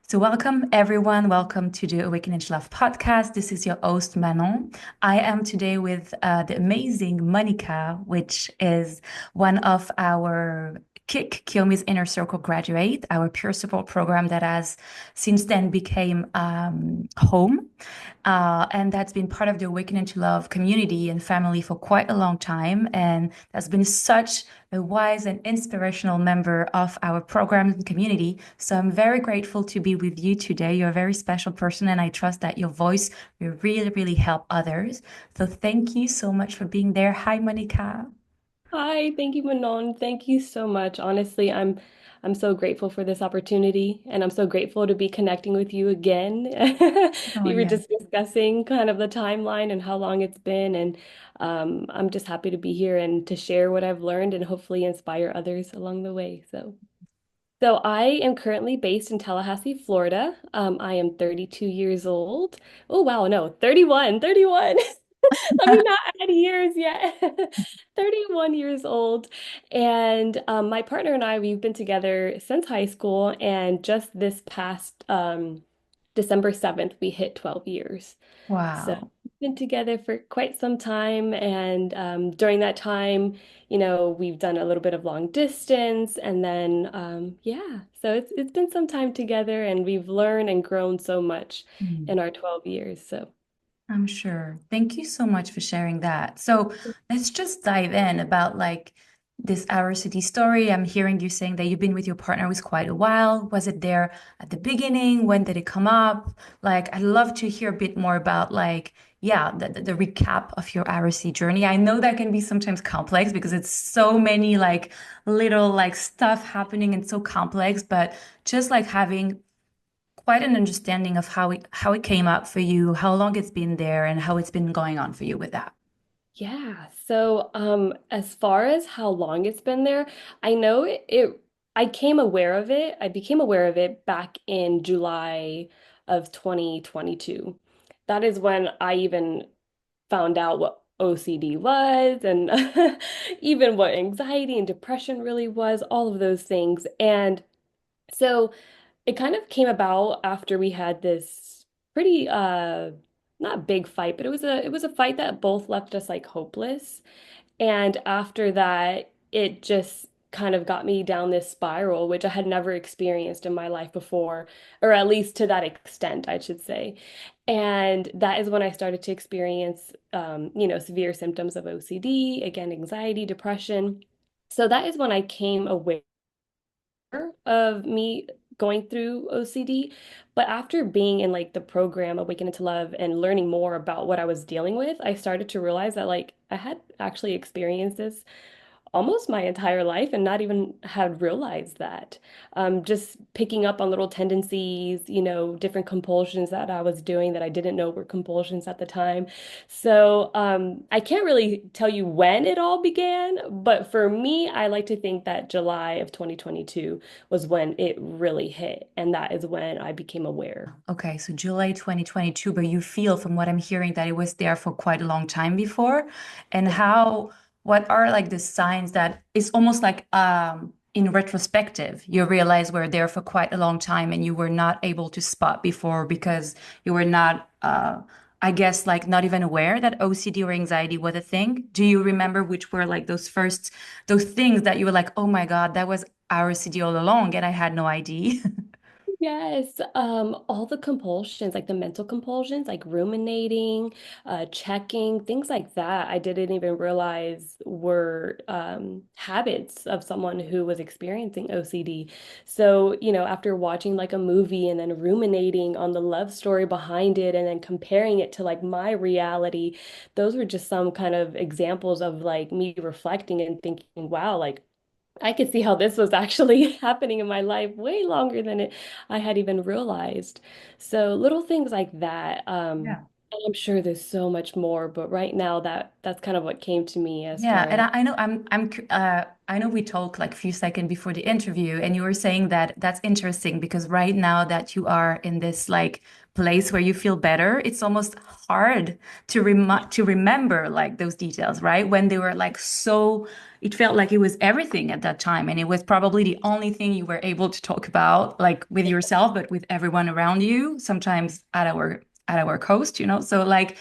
So, welcome everyone. Welcome to the Awaken and Love podcast. This is your host, Manon. I am today with the amazing Monica, which is one of our Kiomi's Inner Circle graduate, our peer support program that has since then became home. And that's been part of the Awaken to Love community and family for quite a long time. And that's been such a wise and inspirational member of our program and community. So I'm very grateful to be with you today. You're a very special person, and I trust that your voice will really, really help others. So thank you so much for being there. Hi, Monica. Hi, thank you, Manon. Thank you so much. Honestly, I'm so grateful for this opportunity and I'm so grateful to be connecting with you again. Oh, We were yeah. just discussing kind of the timeline and how long it's been, and I'm just happy to be here and to share what I've learned and hopefully inspire others along the way. So I am currently based in Tallahassee, Florida. I am 32 years old. Oh, wow, no, 31, 31. Let me not add years yet. 31 years old. And my partner and I, we've been together since high school. And just this past December 7th, we hit 12 years. So Wow. we've been together for quite some time. And during that time, we've done a little bit of long distance. And then, yeah, so it's been some time together and we've learned and grown so much Mm. in our 12 years. So. I'm sure. Thank you so much for sharing that. So let's just dive in about like this ROCD story. I'm hearing you saying that you've been with your partner was quite a while. Was it there at the beginning? When did it come up? Like, I'd love to hear a bit more about like, yeah, the recap of your ROCD journey. I know that can be sometimes complex because it's so many like little like stuff happening and so complex, but just like having quite an understanding of how it came up for you, how long it's been there, and how it's been going on for you with that. Yeah. So, as far as how long it's been there, I know I came aware of it. I became aware of it back in July of 2022. That is when I even found out what OCD was and even what anxiety and depression really was, all of those things. And so it kind of came about after we had this pretty not big fight, but it was a fight that both left us like hopeless. And after that, it just kind of got me down this spiral, which I had never experienced in my life before, or at least to that extent, I should say. And that is when I started to experience, severe symptoms of OCD, again, anxiety, depression. So that is when I came aware of me going through OCD. But after being in like the program Awaken to Love and learning more about what I was dealing with, I started to realize that like I had actually experienced this almost my entire life and not even had realized that. Just picking up on little tendencies, different compulsions that I was doing that I didn't know were compulsions at the time. So I can't really tell you when it all began, but for me, I like to think that July of 2022 was when it really hit. And that is when I became aware. Okay, so July 2022, but you feel from what I'm hearing that it was there for quite a long time before. And what are like the signs that it's almost like in retrospective, you realize we're there for quite a long time and you were not able to spot before because you were not I guess like not even aware that OCD or anxiety was a thing. Do you remember which were like those things that you were like, oh my God, that was ROCD all along and I had no idea? Yes, all the compulsions, like the mental compulsions, like ruminating, checking, things like that, I didn't even realize were habits of someone who was experiencing OCD. So, after watching like a movie and then ruminating on the love story behind it and then comparing it to like my reality, those were just some kind of examples of like me reflecting and thinking, wow, like I could see how this was actually happening in my life way longer than I had even realized. So little things like that. And I'm sure there's so much more, but right now that's kind of what came to me as Yeah, far and as I know we talked like a few seconds before the interview, and you were saying that that's interesting because right now that you are in this like place where you feel better, it's almost hard to remember like those details, right? When they were like so it felt like it was everything at that time. And it was probably the only thing you were able to talk about, like with yourself, but with everyone around you, sometimes at our coast, you know? So like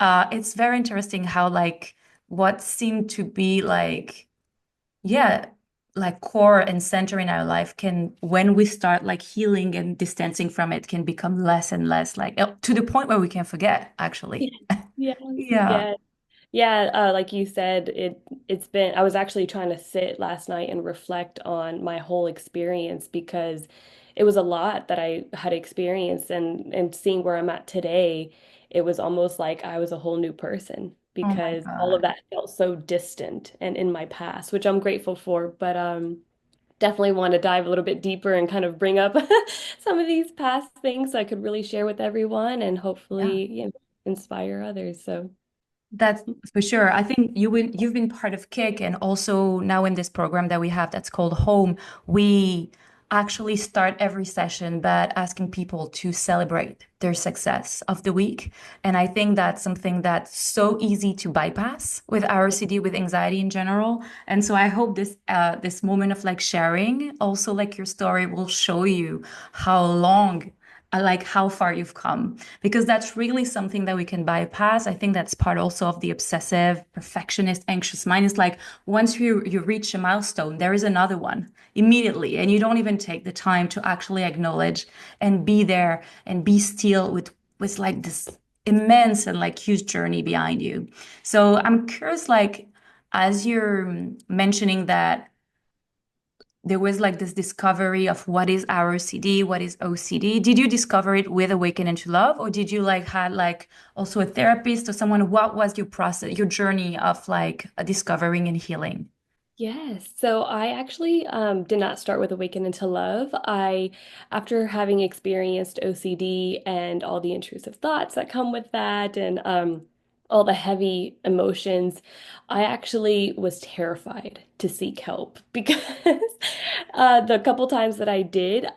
it's very interesting how like what seemed to be like, yeah, like core and center in our life can, when we start like healing and distancing from it, can become less and less like to the point where we can forget, actually. Yes, Yeah. yes. Yeah, like you said, it's been I was actually trying to sit last night and reflect on my whole experience because it was a lot that I had experienced and seeing where I'm at today, it was almost like I was a whole new person Oh my because all of God. that felt so distant and in my past, which I'm grateful for, but definitely want to dive a little bit deeper and kind of bring up some of these past things so I could really share with everyone and Yeah. hopefully, inspire others. So That's for sure. I think you've been part of Kick, and also now in this program that we have that's called Home, we actually start every session by asking people to celebrate their success of the week. And I think that's something that's so easy to bypass with ROCD, with anxiety in general. And so I hope this moment of like sharing, also like your story, will show you how long like how far you've come, because that's really something that we can bypass. I think that's part also of the obsessive, perfectionist, anxious mind. Is like once you reach a milestone, there is another one immediately, and you don't even take the time to actually acknowledge and be there and be still with like this immense and like huge journey behind you. So I'm curious, like as you're mentioning that there was like this discovery of what is ROCD, what is OCD. Did you discover it with Awaken into Love, or did you like had like also a therapist or someone? What was your process, your journey of like discovering and healing? yes. So I actually did not start with Awaken into Love. After having experienced OCD and all the intrusive thoughts that come with that and all the heavy emotions, I actually was terrified to seek help because the couple times that I did,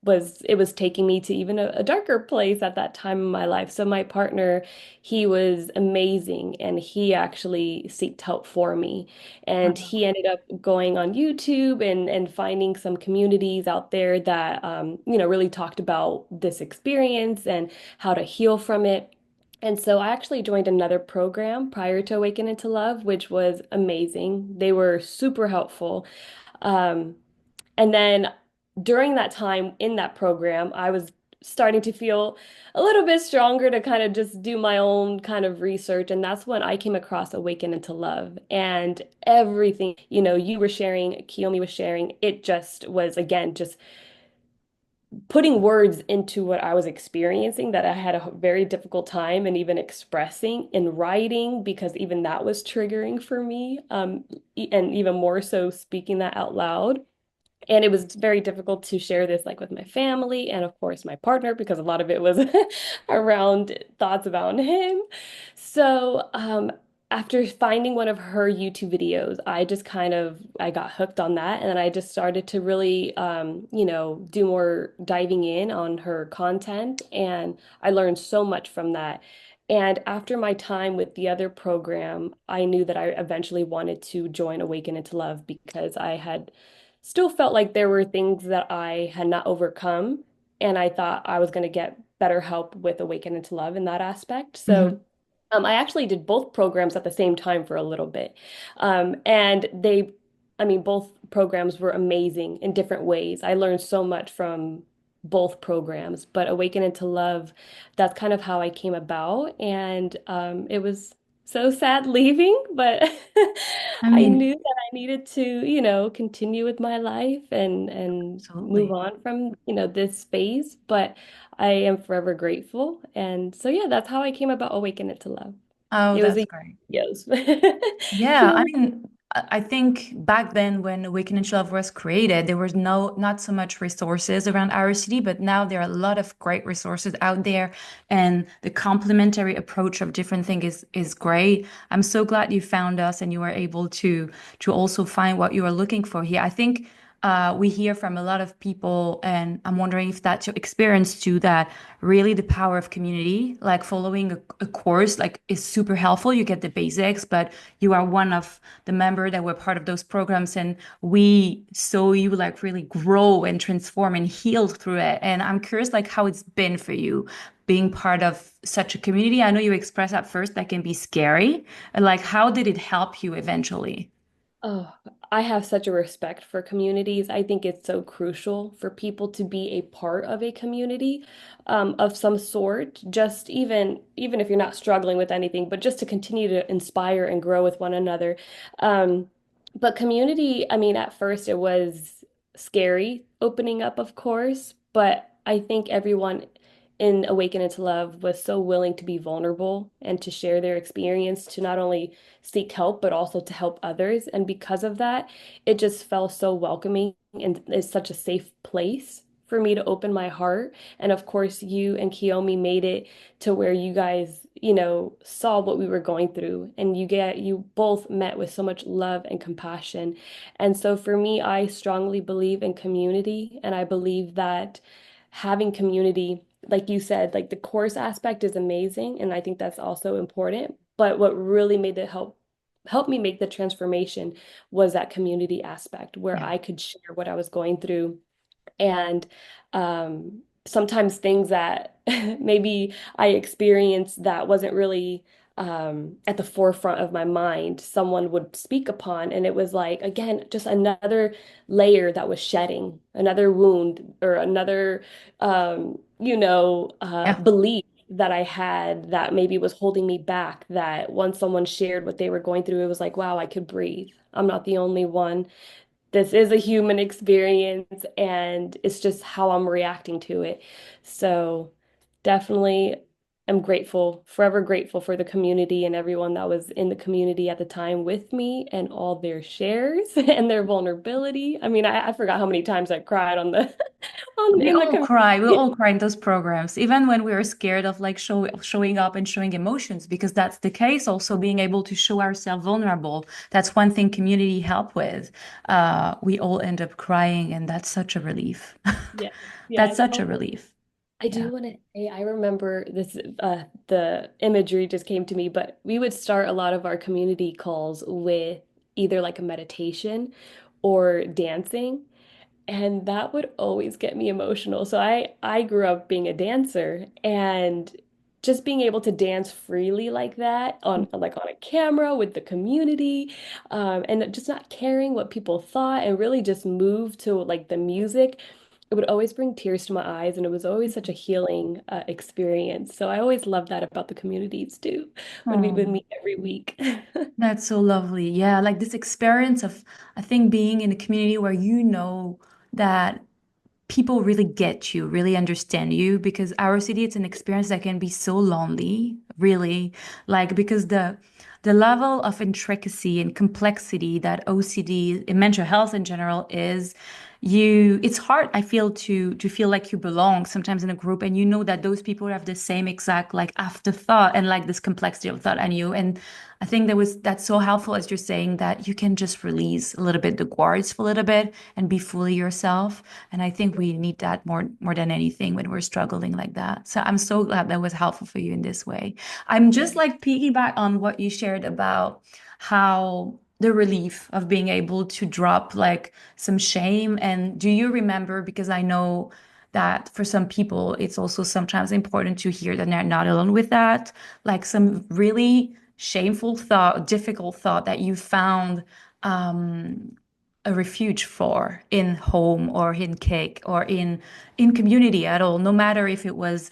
it was taking me to even a darker place at that time in my life. So my partner, he was amazing and he actually sought help for me. And he ended up going on YouTube and finding some communities out there that really talked about this experience and how to heal from it. And so I actually joined another program prior to Awaken into Love, which was amazing. They were super helpful. Um, and then during that time in that program, I was starting to feel a little bit stronger to kind of just do my own kind of research. And that's when I came across Awaken into Love and everything, you were sharing, Kiyomi was sharing. It just was, again, just putting words into what I was experiencing that I had a very difficult time and even expressing in writing because even that was triggering for me. And even more so speaking that out loud. And it was very difficult to share this like with my family and of course my partner because a lot of it was around thoughts about him. So, after finding one of her YouTube videos, I got hooked on that and then I just started to really do more diving in on her content and I learned so much from that. And after my time with the other program, I knew that I eventually wanted to join Awaken into Love because I had still felt like there were things that I had not overcome. And I thought I was going to get better help with Awaken into Love in that aspect. So Mhm. I actually did both programs at the same time for a little bit. And I mean, both programs were amazing in different ways. I learned so much from both programs, but Awaken into Love, that's kind of how I came about. And it was so sad leaving, but I I mean, knew that I needed to, continue with my life and move absolutely. on from, this phase. But I am forever grateful. And so, yeah, that's how I came about Awaken It to Love. Oh, It was that's a great. yes. Yeah, I mean, I think back then when Awaken and Love was created, there was not so much resources around RCD, but now there are a lot of great resources out there, and the complementary approach of different things is great. I'm so glad you found us and you were able to also find what you were looking for here. I think we hear from a lot of people, and I'm wondering if that's your experience too, that really the power of community, like following a course, like is super helpful. You get the basics, but you are one of the member that were part of those programs, and we saw you like really grow and transform and heal through it. And I'm curious, like how it's been for you being part of such a community. I know you expressed at first that can be scary. Like, how did it help you eventually? Oh, I have such a respect for communities. I think it's so crucial for people to be a part of a community of some sort, just even if you're not struggling with anything, but just to continue to inspire and grow with one another. Um, but community, I mean, at first it was scary opening up, of course, but I think everyone in Awaken into Love was so willing to be vulnerable and to share their experience, to not only seek help, but also to help others. And because of that, it just felt so welcoming and it's such a safe place for me to open my heart. And of course, you and Kiyomi made it to where you guys, saw what we were going through and you both met with so much love and compassion. And so for me, I strongly believe in community, and I believe that having community, like you said, like the course aspect is amazing, and I think that's also important. But what really made it help me make the transformation was that community aspect where Yeah. I could share what I was going through and sometimes things that maybe I experienced that wasn't really at the forefront of my mind, someone would speak upon. And it was like, again, just another layer that was shedding, another wound or another, Yeah. belief that I had that maybe was holding me back. That once someone shared what they were going through, it was like, wow, I could breathe. I'm not the only one. This is a human experience and it's just how I'm reacting to it. So definitely I'm grateful, forever grateful for the community and everyone that was in the community at the time with me and all their shares and their vulnerability. I mean, I forgot how many times I cried on the on We in the all cry. We community. all cry in those programs, even when we are scared of like showing up and showing emotions, because that's the case. Also, being able to show ourselves vulnerable. That's one thing community help with. We all end up crying, and that's such a relief. Yes, That's yes. such a Oh, relief. I Yeah. do want to say, I remember this, the imagery just came to me, but we would start a lot of our community calls with either like a meditation or dancing. And that would always get me emotional. So I grew up being a dancer, and just being able to dance freely like that on a camera with the community, and just not caring what people thought and really just move to like the music, it would always bring tears to my eyes, and it was always such a healing experience. So I always love that about the communities too, when we would Oh, meet every week. that's so lovely. Yeah, like this experience of, I think, being in a community where you know that people really get you, really understand you, because our city, it's an experience that can be so lonely, really, like because the level of intricacy and complexity that OCD and mental health in general is, it's hard, I feel, to feel like you belong sometimes in a group, and you know that those people have the same exact like afterthought and like this complexity of thought and you. And I think that's so helpful, as you're saying, that you can just release a little bit the guards for a little bit and be fully yourself. And I think we need that more than anything when we're struggling like that. So I'm so glad that was helpful for you in this way. I'm Yeah. just like piggyback on what you shared about how the relief of being able to drop like some shame. And do you remember, because I know that for some people, it's also sometimes important to hear that they're not alone with that, like some really shameful thought, difficult thought that you found um, a refuge for in home or in cake or in community at all, no matter if it was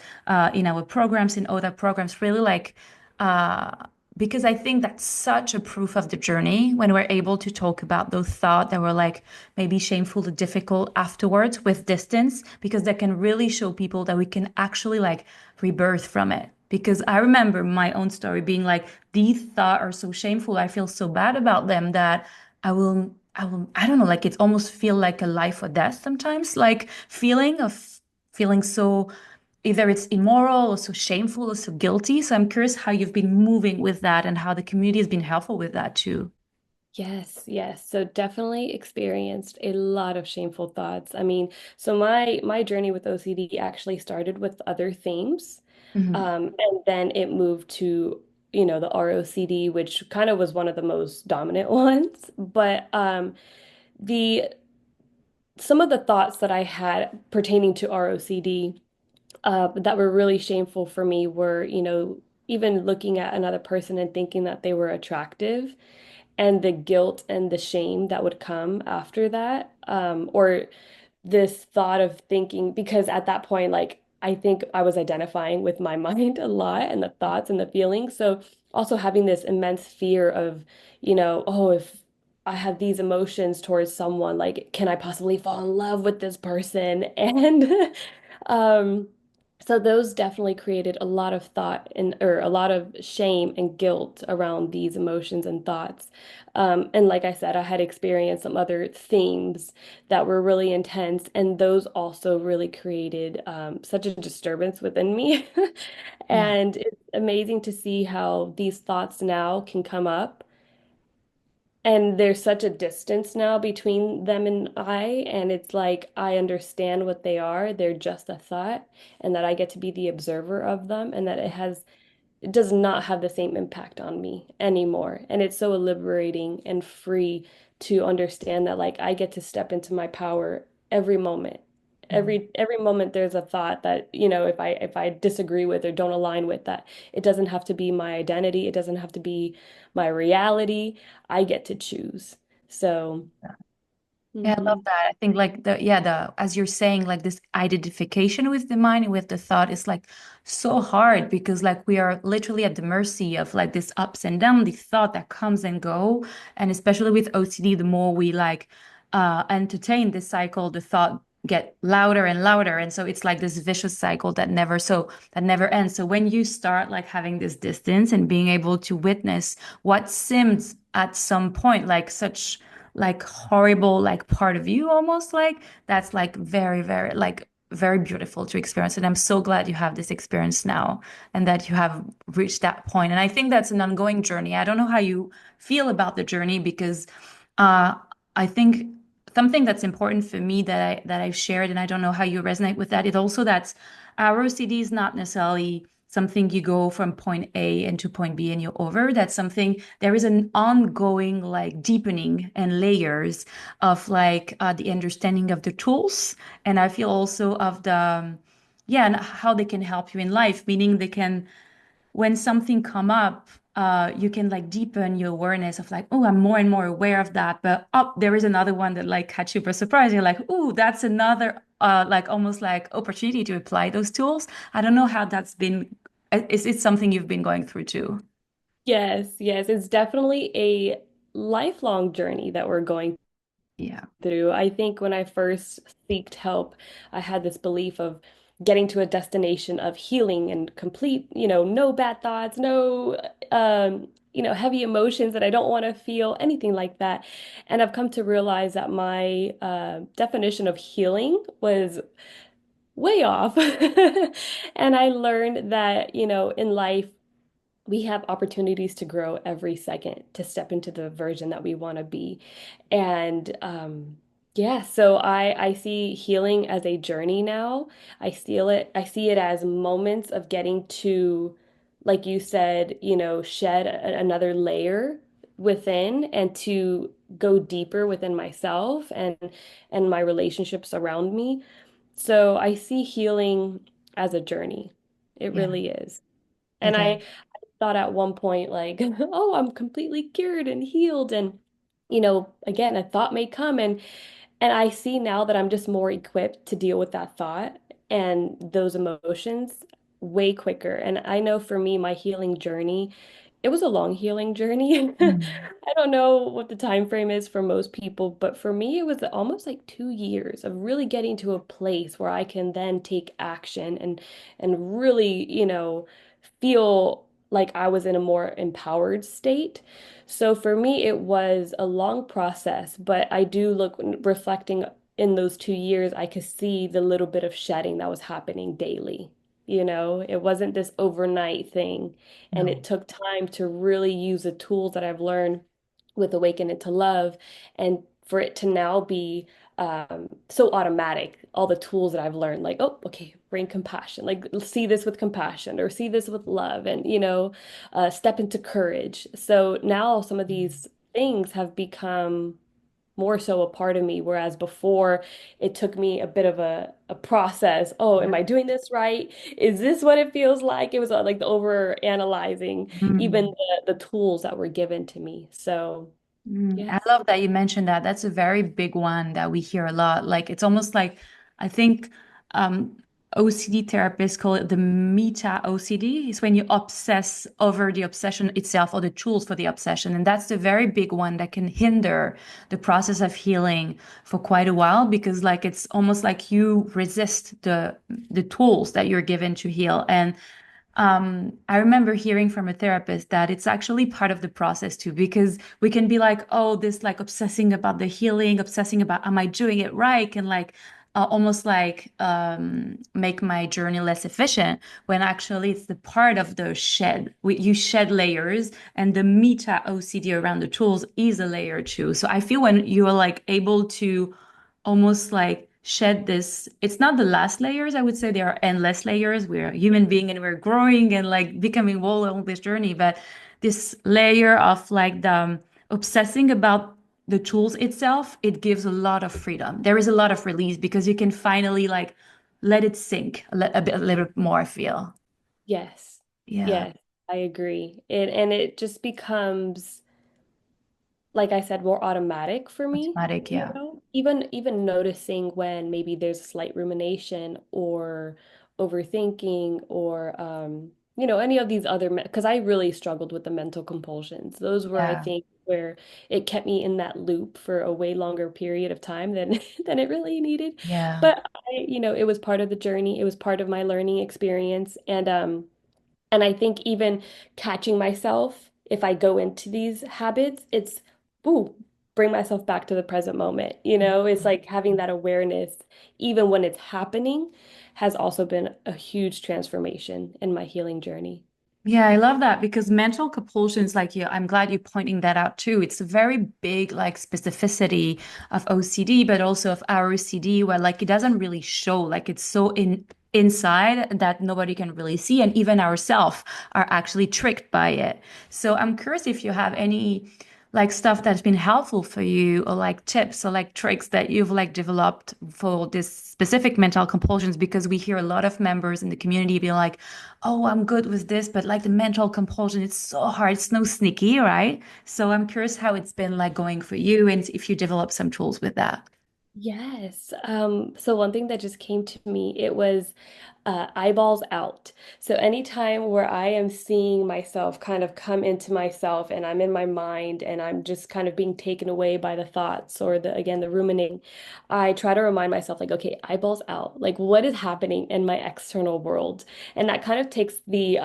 in our programs, in other programs, really like uh, because I think that's such a proof of the journey when we're able to talk about those thoughts that were like maybe shameful or difficult afterwards with distance, because that can really show people that we can actually like rebirth from it. Because I remember my own story being like, these thoughts are so shameful. I feel so bad about them that I don't know, like it's almost feel like a life or death sometimes, like feeling so either it's immoral or so shameful or so guilty. So I'm curious how you've been moving with that and how the community has been helpful with that too. Yes, yes. So definitely experienced a lot of shameful thoughts. I mean, so my journey with OCD actually started with other themes. Hmm. And then it moved to, the ROCD, which kind of was one of the most dominant ones. But the some of the thoughts that I had pertaining to ROCD that were really shameful for me were, even looking at another person and thinking that they were attractive and the guilt and the shame that would come after that, or this thought of thinking, because at that point, like, I think I was identifying with my mind a lot and the thoughts and the feelings. So also having this immense fear of, oh, if I have these emotions towards someone, like, can I possibly fall in love with this person? And um, so those definitely created a lot of thought and or a lot of shame and guilt around these emotions and thoughts. And like I said, I had experienced some other themes that were really intense, and those also really created such a disturbance within me. Yeah. And it's amazing to see how these thoughts now can come up. And there's such a distance now between them and I, and it's like I understand what they are. They're just a thought, and that I get to be the observer of them, and that it does not have the same impact on me anymore. And it's so liberating and free to understand that like I get to step into my power every moment. Mm. Every moment there's a thought that, if I disagree with or don't align with that, it doesn't have to be my identity. It doesn't have to be my reality. I get to choose. So, Yeah, I love mhm. that. I think like the as you're saying, like this identification with the mind and with the thought is like so hard because like we are literally at the mercy of like this ups and down, the thought that comes and go. And especially with OCD, the more we like entertain this cycle, the thought get louder and louder. And so it's like this vicious cycle that never ends. So when you start like having this distance and being able to witness what seemed at some point like such like horrible like part of you almost like that's like very like very beautiful to experience, and I'm so glad you have this experience now and that you have reached that point. And I think that's an ongoing journey. I don't know how you feel about the journey because uh I think something that's important for me that I've shared, and I don't know how you resonate with that, is also that our OCD is not necessarily something you go from point A into point B and you're over. That's something there is an ongoing like deepening and layers of like the understanding of the tools, and I feel also of the yeah, and how they can help you in life, meaning they can, when something come up, you can like deepen your awareness of like, oh, I'm more and more aware of that. But oh, there is another one that like catch you by surprise. You're like, oh, that's another like almost like opportunity to apply those tools. I don't know how that's been. Is it something you've been going through too? Yes, yes, it's definitely a lifelong journey that we're going Yeah. through. I think when I first seeked help, I had this belief of getting to a destination of healing and complete, no bad thoughts, no, heavy emotions that I don't want to feel, anything like that. And I've come to realize that my definition of healing was way off. And I learned that, in life, we have opportunities to grow every second to step into the version that we want to be. And yeah, so I see healing as a journey now. I see it as moments of getting to, like you said, shed another layer within and to go deeper within myself and my relationships around me. So I see healing as a journey. It Yeah, really is. And it is. I thought at one point like, oh, I'm completely cured and healed. And, again, a thought may come and I see now that I'm just more equipped to deal with that thought and those emotions way quicker. And I know for me, my healing journey, it was a long healing journey. Mm. I don't know what the time frame is for most people, but for me, it was almost like 2 years of really getting to a place where I can then take action and really, feel like I was in a more empowered state. So for me, it was a long process, but I do look reflecting in those 2 years, I could see the little bit of shedding that was happening daily. It wasn't this overnight thing. And it No. took time to really use the tools that I've learned with Awaken into Love, and for it to now be so automatic, all the tools that I've learned, like, oh, okay, bring compassion, like see this with compassion or see this with love, and step into courage. So now some of these things have become more so a part of me, whereas before it took me a bit of a process. Oh, am I doing this right? Is this what it feels like? It was like the over analyzing even Mm. the tools that were given to me. So, I yes. love that you mentioned that. That's a very big one that we hear a lot. Like it's almost like I think um, OCD therapists call it the meta OCD. It's when you obsess over the obsession itself or the tools for the obsession, and that's the very big one that can hinder the process of healing for quite a while because like it's almost like you resist the tools that you're given to heal. And I remember hearing from a therapist that it's actually part of the process too, because we can be like, oh, this like obsessing about the healing, obsessing about, am I doing it right? Can like almost like make my journey less efficient when actually it's the part of the shed. You shed layers and the meta OCD around the tools is a layer too. So I feel when you are like able to almost like shed this. It's not the last layers. I would say there are endless layers. We're a human being and we're growing and like becoming whole on this journey. But this layer of like the obsessing about the tools itself, it gives a lot of freedom. There is a lot of release because you can finally like let it sink a little bit more, I feel. Yes. Yeah. Yes, I agree. And it just becomes, like I said, more automatic for me, Automatic, yeah. even noticing when maybe there's a slight rumination or overthinking or any of these other because I really struggled with the mental compulsions. Those were, I Yeah. think, where it kept me in that loop for a way longer period of time than than it really needed. Yeah. But it was part of the journey. It was part of my learning experience, and I think even catching myself, if I go into these habits, it's, ooh, bring myself back to the present moment. It's like having that awareness, even when it's happening, has also been a huge transformation in my healing journey. Yeah, I love that because mental compulsions, like you, I'm glad you're pointing that out too. It's a very big like specificity of OCD, but also of ROCD, where like it doesn't really show, like it's so inside that nobody can really see, and even ourselves are actually tricked by it. So I'm curious if you have any like stuff that's been helpful for you, or like tips or like tricks that you've like developed for this specific mental compulsions, because we hear a lot of members in the community be like, oh, I'm good with this, but like the mental compulsion, it's so hard. It's no sneaky, right? So I'm curious how it's been like going for you and if you develop some tools with that. Yes. So one thing that just came to me, it was eyeballs out. So anytime where I am seeing myself kind of come into myself and I'm in my mind and I'm just kind of being taken away by the thoughts or the ruminating, I try to remind myself like, okay, eyeballs out. Like what is happening in my external world? And that kind of takes the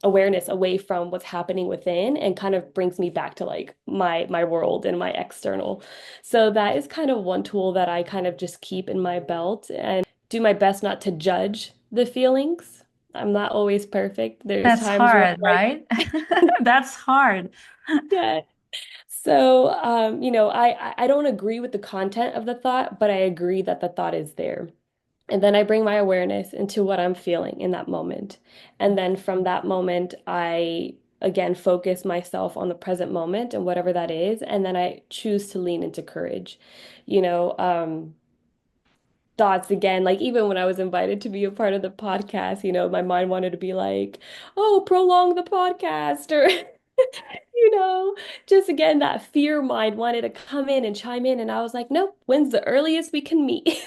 awareness away from what's happening within and kind of brings me back to like my world and my external. So that is kind of one tool that I kind of just keep in my belt and do my best not to judge the feelings. I'm not always perfect. There's That's times where hard, I'm right? like, That's hard. yeah. So, I don't agree with the content of the thought, but I agree that the thought is there. And then I bring my awareness into what I'm feeling in that moment. And then from that moment, I again focus myself on the present moment and whatever that is. And then I choose to lean into courage. You know, thoughts again, like even when I was invited to be a part of the podcast, my mind wanted to be like, oh, prolong the podcast or you know, just again, that fear mind wanted to come in and chime in. And I was like, nope, when's the earliest we can meet?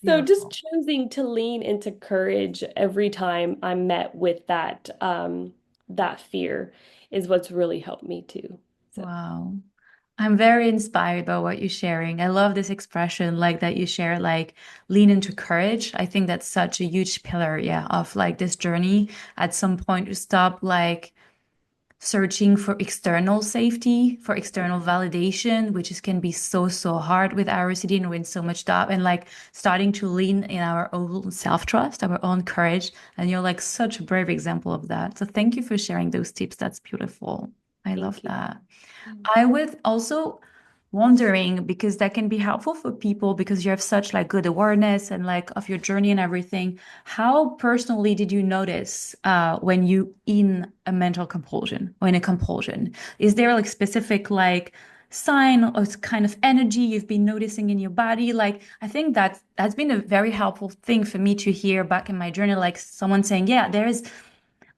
So just Beautiful. choosing to lean into courage every time I'm met with that fear is what's really helped me too. So Wow. I'm very inspired by what you're sharing. I love this expression, like that you share, like lean into courage. I think that's such a huge pillar, yeah, of like this journey. At some point, you stop like searching for external safety, for external validation, which is can be so, so hard with our OCD and with so much doubt, and like starting to lean in our own self-trust, our own courage. And you're like such a brave example of that. So thank you for sharing those tips. That's beautiful. I love Thank you. that. Mm. I would also wondering because that can be helpful for people because you have such like good awareness and like of your journey and everything. How personally did you notice when you in a mental compulsion or in a compulsion? Is there like specific like sign or kind of energy you've been noticing in your body? Like I think that that's been a very helpful thing for me to hear back in my journey, like someone saying, yeah, there is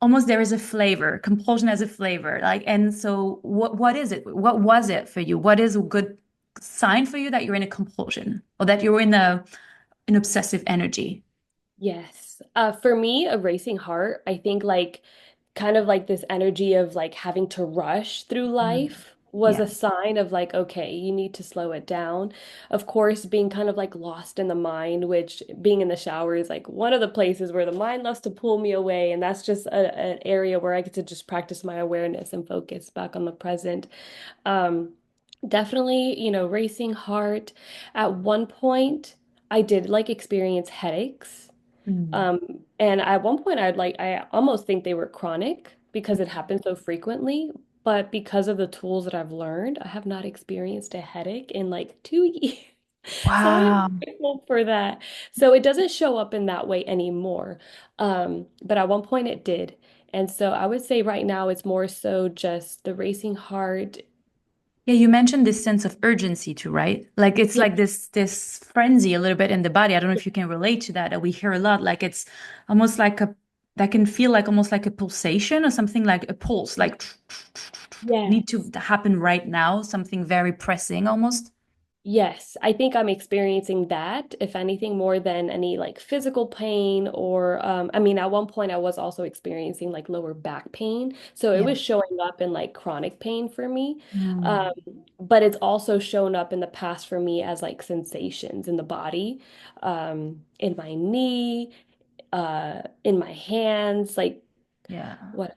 almost there is a flavor. Compulsion has a flavor. Like, and so what is it? What was it for you? What is a good sign for you that you're in a compulsion or that you're in a an obsessive energy? Yes. For me, a racing heart, I think like kind of like this energy of like having to rush through Mm. life was Yeah. a sign of like, okay, you need to slow it down. Of course, being kind of like lost in the mind, which being in the shower is like one of the places where the mind loves to pull me away. And that's just an area where I get to just practice my awareness and focus back on the present. Um, Definitely, racing heart. At one point, I did like experience headaches. Mm. And at one point, I almost think they were chronic because it happened so frequently. But because of the tools that I've learned, I have not experienced a headache in like 2 years. So I'm Wow. grateful for that. So it doesn't show up in that way anymore. But at one point it did. And so I would say right now it's more so just the racing heart. Yeah, you mentioned this sense of urgency too, right? Like it's Yeah, like this frenzy a little bit in the body. I don't know if you can relate to that we hear a lot. Like it's almost like a that can feel like almost like a pulsation or something like a pulse, like need to yes. happen right now, something very pressing almost. Yes, I think I'm experiencing that, if anything, more than any like physical pain or I mean, at one point I was also experiencing like lower back pain. So it Yeah. was showing up in like chronic pain for me. Um, Mm. but it's also shown up in the past for me as like sensations in the body, in my knee, in my hands, like Yeah. what?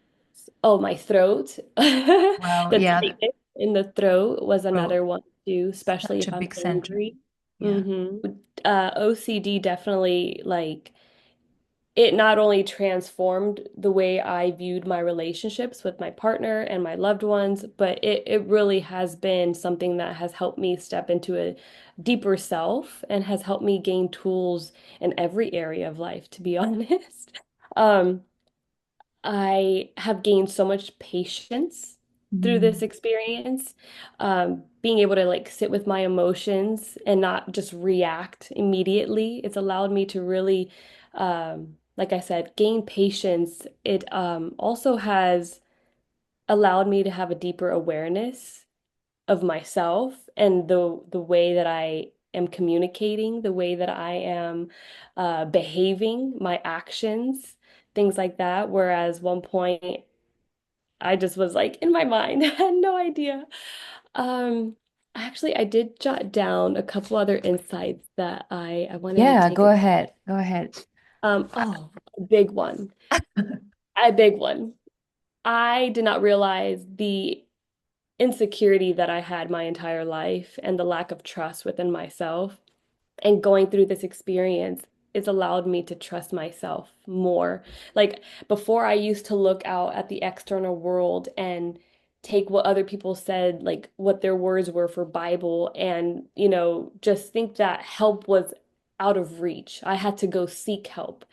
Oh, my throat. Well, The yeah, tightness in the throat was throat, another one too, especially such if a I'm big center. angry. Yeah. OCD definitely like it not only transformed the way I viewed my relationships with my partner and my loved ones, but it really has been something that has helped me step into a deeper self and has helped me gain tools in every area of life, to be honest. Um, I have gained so much patience through this Mm. experience. Being able to like sit with my emotions and not just react immediately. It's allowed me to really, like I said, gain patience. It also has allowed me to have a deeper awareness of myself and the way that I am communicating, the way that I am behaving, my actions, things like that. Whereas one point I just was like in my mind, I had no idea. Um, Actually, I did jot down a couple other insights that I wanted to Yeah, take go a ahead. Go ahead. oh, a big one. A big one. I did not realize the insecurity that I had my entire life and the lack of trust within myself. And going through this experience, it's allowed me to trust myself more. Like before, I used to look out at the external world and take what other people said, like what their words were for Bible, and, just think that help was out of reach. I had to go seek help.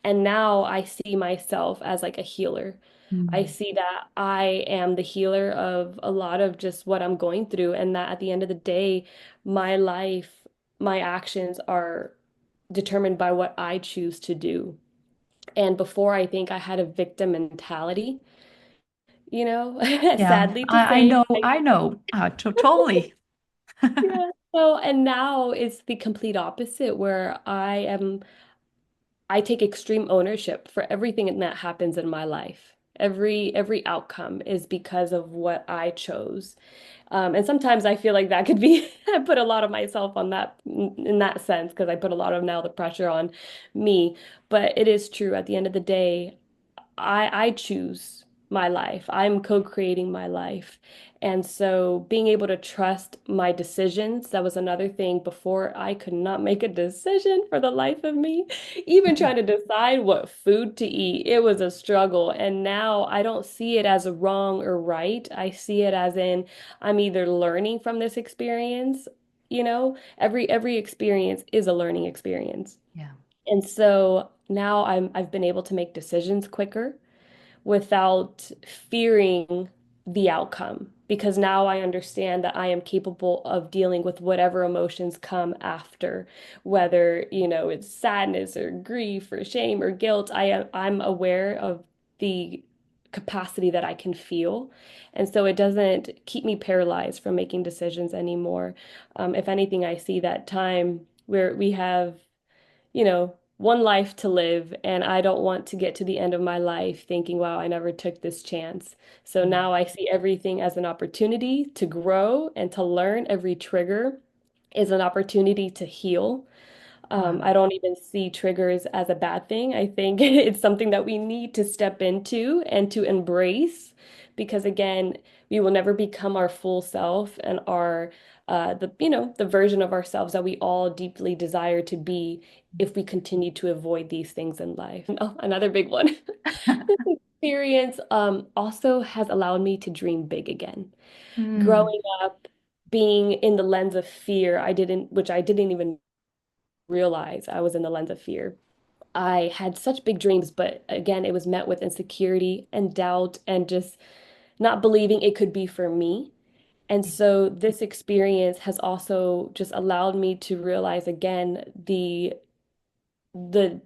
And now I see myself as like a healer. I Mm. see that I am the healer of a lot of just what I'm going through, and that at the end of the day, my life, my actions are determined by what I choose to do. And before, I think I had a victim mentality, Yeah, sadly to I say. know, I know. Totally. Yeah. So, and now it's the complete opposite where I take extreme ownership for everything that happens in my life. Every outcome is because of what I chose. And sometimes I feel like that could be, I put a lot of myself on that in that sense because I put a lot of now the pressure on me. But it is true at the end of the day, I choose. my life. I'm co-creating my life. And so being able to trust my decisions, that was another thing. Before, I could not make a decision for the life of me. Even trying to decide what food to eat, it was a struggle. And now I don't see it as a wrong or right. I see it as in I'm either learning from this experience, every experience is a learning experience. Yeah. And so now I've been able to make decisions quicker without fearing the outcome because now I understand that I am capable of dealing with whatever emotions come after, whether, it's sadness or grief or shame or guilt. I'm aware of the capacity that I can feel. And so it doesn't keep me paralyzed from making decisions anymore. If anything, I see that time where we have one life to live, and I don't want to get to the end of my life thinking, wow, I never took this chance. So Mm. now I see everything as an opportunity to grow and to learn. Every trigger is an opportunity to heal. Wow. I don't even see triggers as a bad thing. I think it's something that we need to step into and to embrace because again, we will never become our full self and our the version of ourselves that we all deeply desire to be if we continue to avoid these things in life. Oh, another big one. This experience also has allowed me to dream big again. Mm. Growing up, being in the lens of fear, which I didn't even realize I was in the lens of fear. I had such big dreams, but again, it was met with insecurity and doubt and just not believing it could be for me. And so this experience has also just allowed me to realize again the the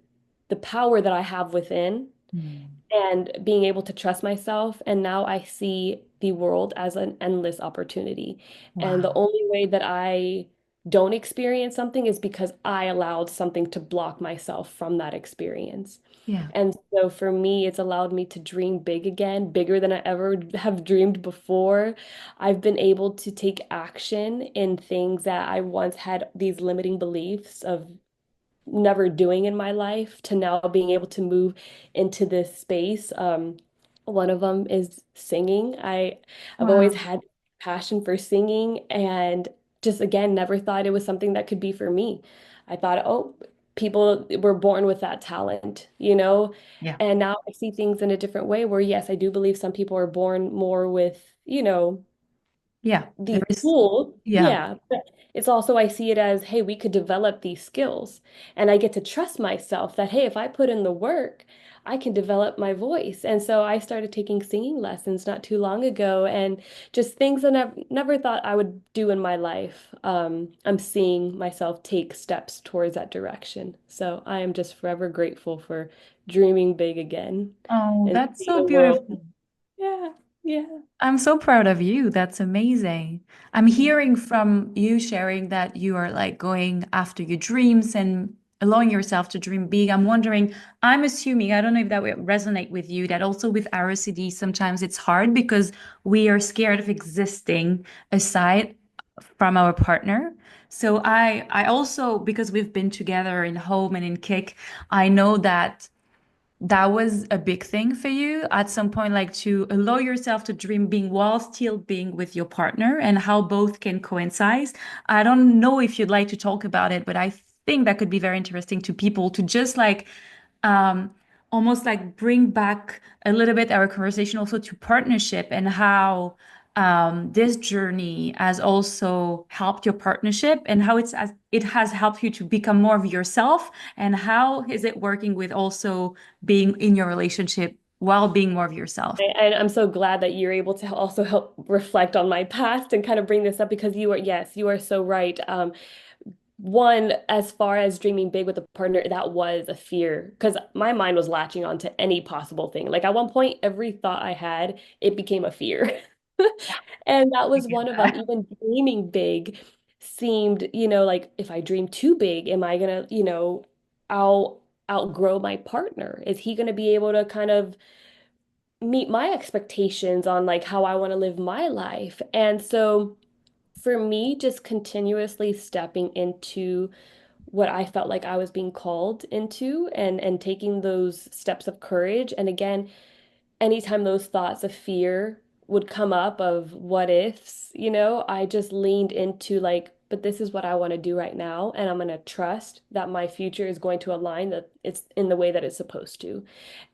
power that I have within Mm. and being able to trust myself. And now I see the world as an endless opportunity. And the Wow. only way that I don't experience something is because I allowed something to block myself from that experience. Yeah. And so for me, it's allowed me to dream big again, bigger than I ever have dreamed before. I've been able to take action in things that I once had these limiting beliefs of never doing in my life to now being able to move into this space. One of them is singing. I've always Wow. had passion for singing and just again never thought it was something that could be for me. I thought, oh, people were born with that talent. Yeah. And now I see things in a different way where yes, I do believe some people are born more with Yeah. There these is. tools, Yeah. yeah, but it's also I see it as, hey, we could develop these skills. And I get to trust myself that, hey, if I put in the work, I can develop my voice. And so I started taking singing lessons not too long ago and just things that I never thought I would do in my life. I'm seeing myself take steps towards that direction. So I am just forever grateful for dreaming big again Oh, and that's seeing so the world. beautiful. Yeah, yeah. I'm so proud of you. That's amazing. I'm hearing from you sharing that you are like going after your dreams and allowing yourself to dream big. I'm wondering, I'm assuming, I don't know if that will resonate with you, that also with ROCD, sometimes it's hard because we are scared of existing aside from our partner. So I also, because we've been together in home and in kick, I know that that was a big thing for you at some point, like to allow yourself to dream being while still being with your partner and how both can coincide. I don't know if you'd like to talk about it, but I think that could be very interesting to people to just like um, almost like bring back a little bit our conversation also to partnership and how this journey has also helped your partnership and how it has helped you to become more of yourself and how is it working with also being in your relationship while being more of yourself. And I'm so glad that you're able to also help reflect on my past and kind of bring this up because yes, you are so right. One, as far as dreaming big with a partner, that was a fear because my mind was latching on to any possible thing. Like at one point, every thought I had, it became a fear. And that I was get one of them. that. Even dreaming big seemed, like if I dream too big, am I gonna, I'll outgrow my partner? Is he gonna be able to kind of meet my expectations on like how I want to live my life. And so for me, just continuously stepping into what I felt like I was being called into and taking those steps of courage. And again, anytime those thoughts of fear would come up of what ifs, I just leaned into like, but this is what I want to do right now, and I'm going to trust that my future is going to align, that it's in the way that it's supposed to.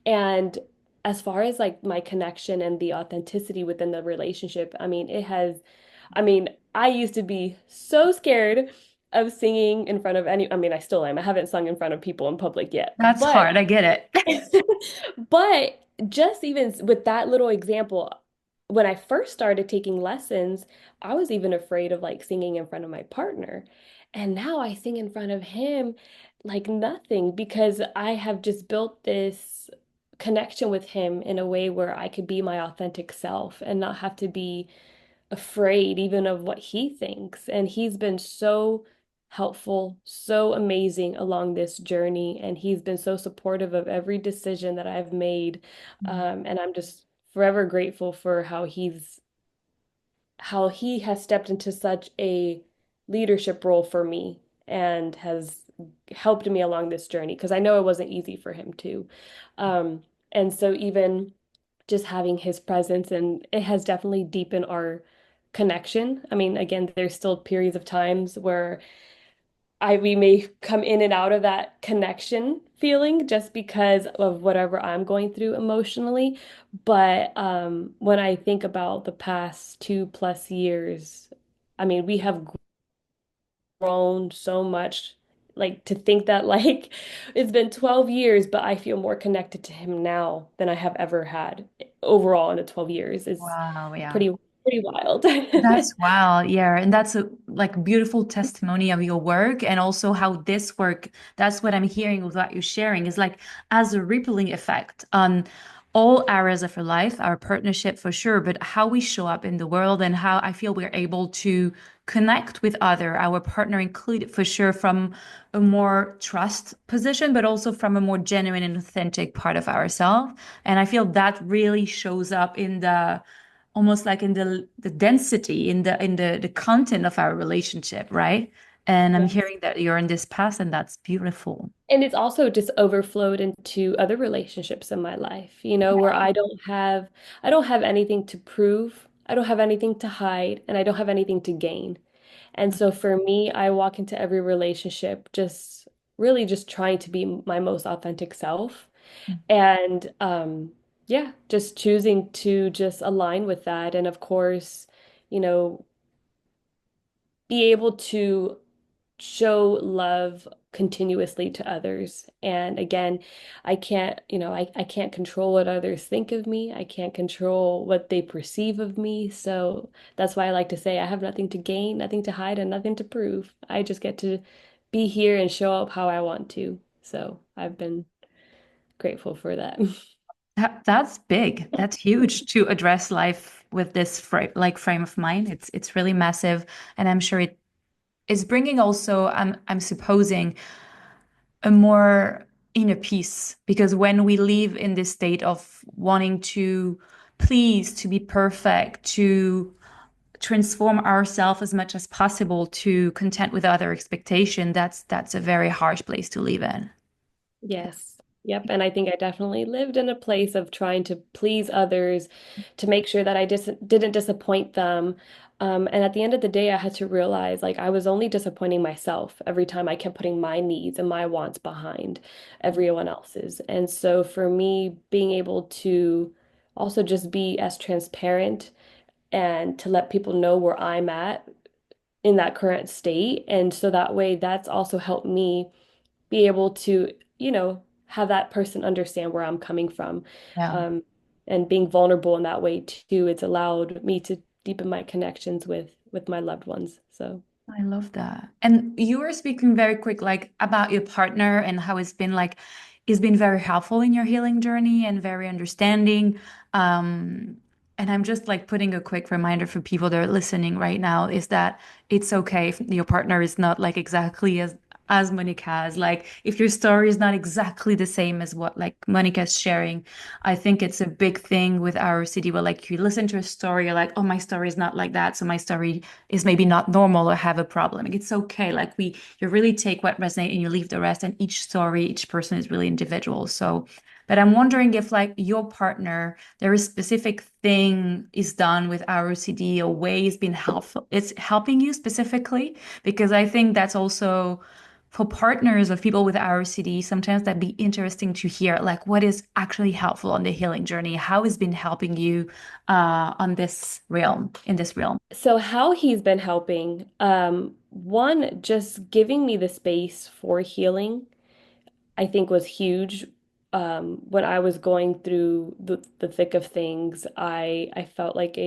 And as far as like my connection and the authenticity within the relationship, I mean, I used to be so scared of singing in front of any, I mean, I still am. I haven't sung in front of people in public yet, That's but hard. I get it. but just even with that little example, when I first started taking lessons, I was even afraid of like singing in front of my partner. And now I sing in front of him like nothing because I have just built this connection with him in a way where I could be my authentic self and not have to be afraid even of what he thinks. And he's been so helpful, so amazing along this journey. And he's been so supportive of every decision that I've made. And I'm just forever grateful for how he has stepped into such a leadership role for me and has helped me along this journey because I know it wasn't easy for him too. And so even just having his presence, and it has definitely deepened our connection. I mean, again, there's still periods of times where I we may come in and out of that connection feeling just because of whatever I'm going through emotionally. But when I think about the past 2+ years, I mean, we have grown so much. Like to think that like it's been 12 years, but I feel more connected to him now than I have ever had overall in the 12 years is Wow, yeah. pretty wild. That's wow, yeah, and that's a like beautiful testimony of your work, and also how this work. That's what I'm hearing with what you're sharing is like as a rippling effect on all areas of our life, our partnership for sure, but how we show up in the world and how I feel we're able to connect with our partner included for sure from a more trust position, but also from a more genuine and authentic part of ourselves. And I feel that really shows up in the almost like in the density in the content of our relationship, right? And I'm Yes. hearing that you're in this path, and that's beautiful. And it's also just overflowed into other relationships in my life, where I don't have anything to prove, I don't have anything to hide, and I don't have anything to gain. And so for me, I walk into every relationship just really just trying to be my most authentic self. And yeah, just choosing to just align with that. And of course, you know, be able to show love continuously to others. And again, I can't control what others think of me. I can't control what they perceive of me. So that's why I like to say I have nothing to gain, nothing to hide, and nothing to prove. I just get to be here and show up how I want to. So I've been grateful for that. That's big. That's huge to address life with this frame of mind. It's really massive, and I'm sure it is bringing also. I'm supposing a more inner peace because when we live in this state of wanting to please, to be perfect, to transform ourselves as much as possible to content with other expectation, that's a very harsh place to live in. Yes. Yep. And I think I definitely lived in a place of trying to please others to make sure that I didn't disappoint them. And at the end of the day, I had to realize like I was only disappointing myself every time I kept putting my needs and my wants behind everyone else's. And so for me, being able to also just be as transparent and to let people know where I'm at in that current state. And so that way, that's also helped me be able to, have that person understand where I'm coming from. Yeah. Um, and being vulnerable in that way too, it's allowed me to deepen my connections with my loved ones. So I love that. And you were speaking very quick, like about your partner and how it's been very helpful in your healing journey and very understanding. Um, and I'm just like putting a quick reminder for people that are listening right now is that it's okay if your partner is not like exactly as Monica's. Like if your story is not exactly the same as what like Monica's sharing, I think it's a big thing with our city where like you listen to a story, you're like, oh, my story is not like that. So my story is maybe not normal or have a problem. Like it's okay. Like you really take what resonates and you leave the rest. And each story, each person is really individual. So But I'm wondering if like your partner, there is specific thing is done with ROCD or way it's been helpful. It's helping you specifically because I think that's also for partners of people with ROCD, sometimes that'd be interesting to hear, like what is actually helpful on the healing journey, how it's been helping you on this realm, in this realm. So how he's been helping, one, just giving me the space for healing, I think was huge. When I was going through the thick of things, I felt like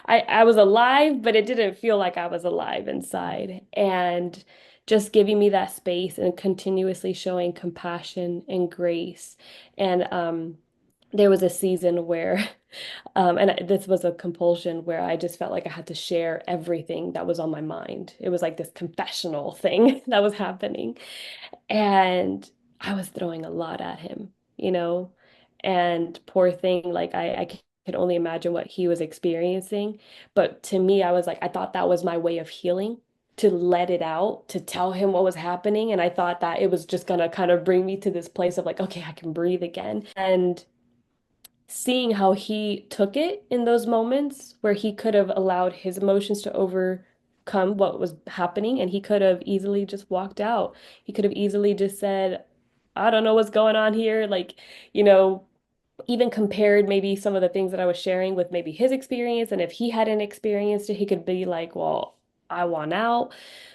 I was alive, but it didn't feel like I was alive inside. And just giving me that space and continuously showing compassion and grace. And there was a season where this was a compulsion where I just felt like I had to share everything that was on my mind. It was like this confessional thing that was happening. And I was throwing a lot at him, you know, and poor thing, like I could only imagine what he was experiencing. But to me, I was like, I thought that was my way of healing, to let it out, to tell him what was happening. And I thought that it was just gonna kind of bring me to this place of like, okay, I can breathe again. And seeing how he took it in those moments where he could have allowed his emotions to overcome what was happening and he could have easily just walked out. He could have easily just said, I don't know what's going on here. Like, you know, even compared maybe some of the things that I was sharing with maybe his experience. And if he hadn't experienced it, he could be like, well, I want out.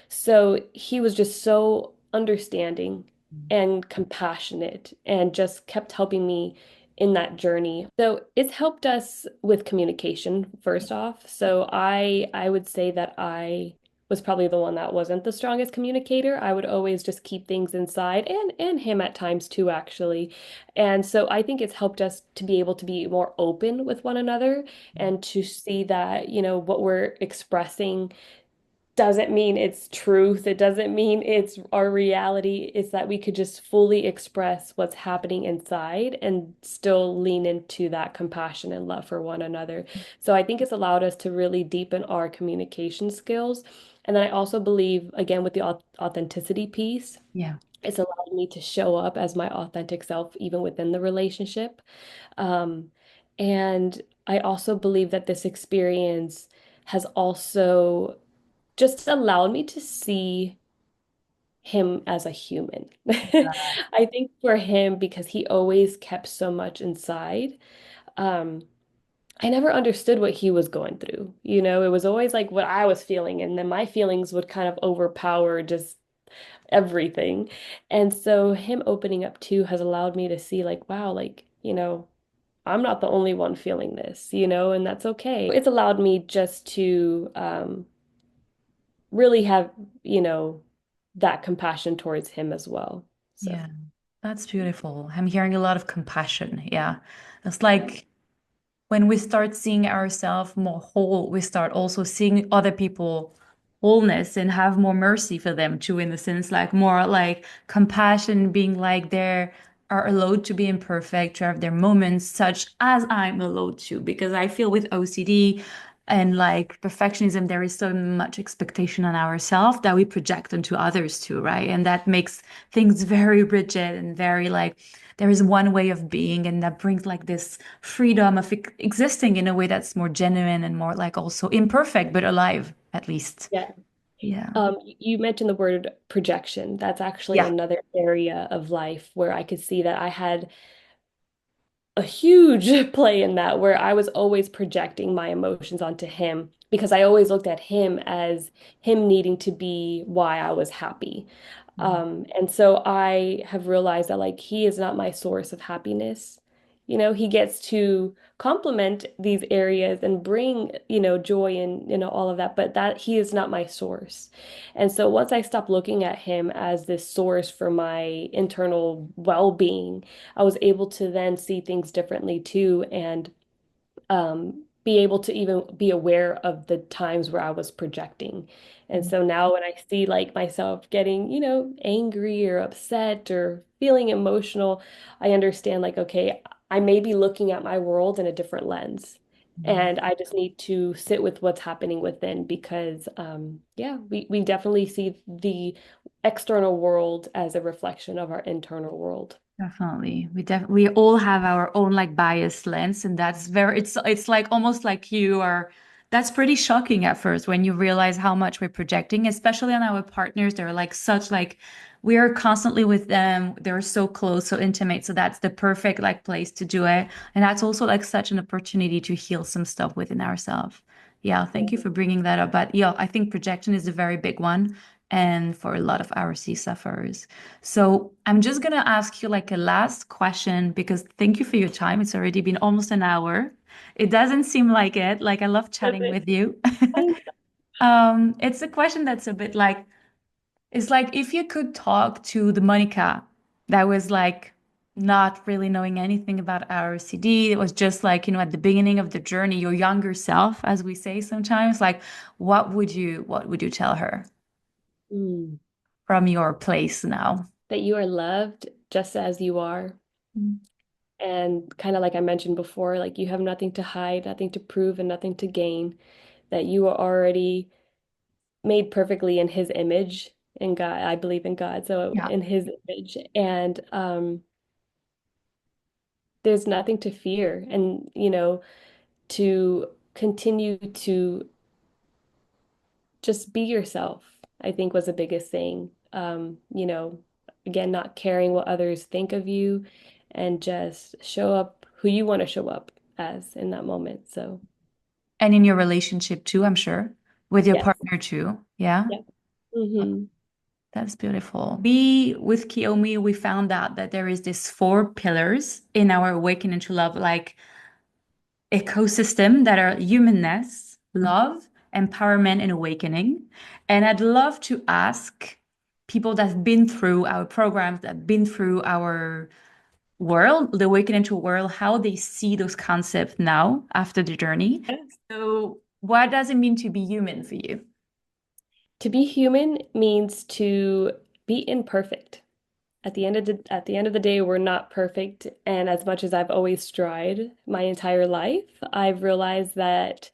So he was just so understanding and compassionate and just kept helping me in that journey. So it's helped us with communication, first off. So I would say that I was probably the one that wasn't the strongest communicator. I would always just keep things inside and him at times too, actually. And so I think it's helped us to be able to be more open with one another and to see that, you know, what we're expressing doesn't mean it's truth. It doesn't mean it's our reality. It's that we could just fully express what's happening inside and still lean into that compassion and love for one another. So I think it's allowed us to really deepen our communication skills. And then I also believe, again, with the authenticity piece, Yeah. it's allowed me to show up as my authentic self, even within the relationship. Um, and I also believe that this experience has also just allowed me to see him as a human. I think for him, because he always kept so much inside, um, I never understood what he was going through. You know, it was always like what I was feeling, and then my feelings would kind of overpower just everything. And so him opening up too has allowed me to see like, wow, like, you know, I'm not the only one feeling this, you know, and that's okay. It's allowed me just to really have, you know, that compassion towards him as well. So, Yeah, that's beautiful. I'm hearing a lot of compassion. Yeah. It's like when we start seeing ourselves more whole, we start also seeing other people wholeness and have more mercy for them too, in the sense like more like compassion, being like they are allowed to be imperfect, to have their moments, such as I'm allowed to. Because I feel with OCD and like perfectionism, there is so much expectation on ourselves that we project onto others too, right? And that makes things very rigid and very like there is one way of being, and that brings like this freedom of existing in a way that's more genuine and more like also imperfect but alive at least. yeah. Yeah. You mentioned the word projection. That's actually Yeah. another area of life where I could see that I had a huge play in that where I was always projecting my emotions onto him because I always looked at him as him needing to be why I was happy. And so I have realized that like he is not my source of happiness. You know, he gets to complement these areas and bring, you know, joy and, you know, all of that, but that he is not my source. And so once I stopped looking at him as this source for my internal well-being, I was able to then see things differently too and be able to even be aware of the times where I was projecting. And so now when I see like myself getting, you know, angry or upset or feeling emotional, I understand like, okay, I may be looking at my world in a different lens. Mhm. And I just need to sit with what's happening within because, yeah, we definitely see the external world as a reflection of our internal world. Definitely. We all have our own like bias lens, and that's very it's like almost like you are that's pretty shocking at first when you realize how much we're projecting, especially on our partners. They're like such like we are constantly with them. They're so close, so intimate. So that's the perfect like place to do it. And that's also like such an opportunity to heal some stuff within ourselves. Yeah, thank you for bringing that up. But yeah, I think projection is a very big one and for a lot of RC sufferers. So I'm just gonna ask you like a last question because thank you for your time. It's already been almost an hour. It doesn't seem like it. Like I love Does chatting it? with you. I It's a question that's a bit like it's like if you could talk to the Monica that was like not really knowing anything about RCD, it was just like, at the beginning of the journey, your younger self, as we say sometimes, like what would you tell her Mm. from your place now? That you are loved just as you are. Mm. And kind of like I mentioned before, like you have nothing to hide, nothing to prove, and nothing to gain. That you are already made perfectly in his image in God. I believe in God, so Yeah. in his image. And there's nothing to fear. And, to continue to just be yourself, I think was the biggest thing. Again, not caring what others think of you and just show up who you want to show up as in that moment. So, And in your relationship too, I'm sure, with your yes. partner too. Yeah. Yeah. Hmm. That's beautiful. We, with Kiyomi, we found out that there is this four pillars in our awakening to love, like ecosystem that are humanness, love, empowerment, and awakening. And I'd love to ask people that've been through our programs, that have been through our world, the awakening to a world, how they see those concepts now after the journey. Yes. So, what does it mean to be human for you? To be human means to be imperfect. At the end of the day, we're not perfect. And as much as I've always strived my entire life, I've realized that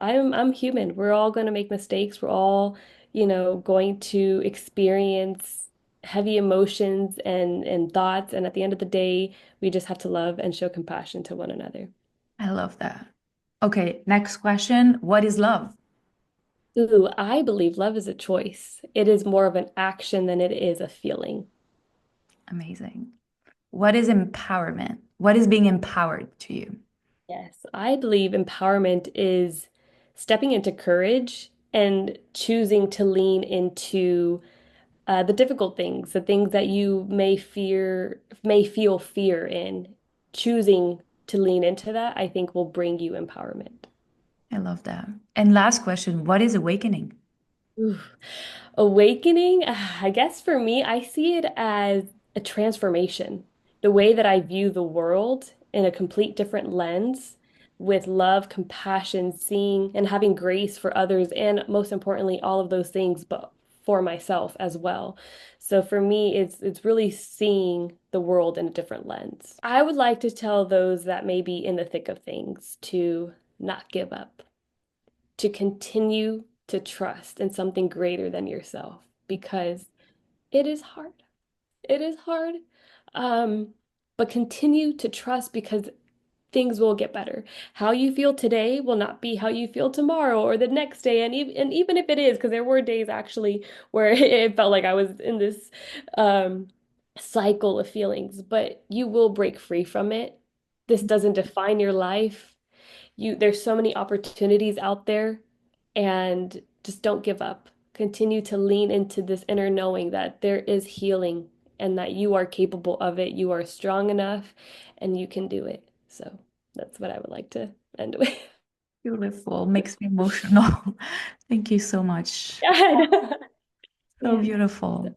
I'm human. We're all going to make mistakes. We're all, going to experience heavy emotions and thoughts. And at the end of the day, we just have to love and show compassion to one another. I love that. Okay, next question. What is love? Ooh, I believe love is a choice. It is more of an action than it is a feeling. Amazing. What is empowerment? What is being empowered to you? Yes, I believe empowerment is stepping into courage and choosing to lean into the difficult things, the things that you may feel fear in. Choosing to lean into that, I think will bring you empowerment. I love that. And last question, what is awakening? Oof. Awakening, I guess for me, I see it as a transformation. The way that I view the world in a complete different lens with love, compassion, seeing and having grace for others, and most importantly, all of those things, but for myself as well. So for me, it's really seeing the world in a different lens. I would like to tell those that may be in the thick of things to not give up, to continue to trust in something greater than yourself because it is hard. It is hard. Um, but continue to trust because things will get better. How you feel today will not be how you feel tomorrow or the next day. And even if it is, because there were days actually where it felt like I was in this um, cycle of feelings, but you will break free from it. This doesn't define your life. There's so many opportunities out there and just don't give up. Continue to lean into this inner knowing that there is healing and that you are capable of it. You are strong enough and you can do it. So that's what I would like to end with. Beautiful, makes me emotional. Thank you so much. Yeah. So Yeah. beautiful.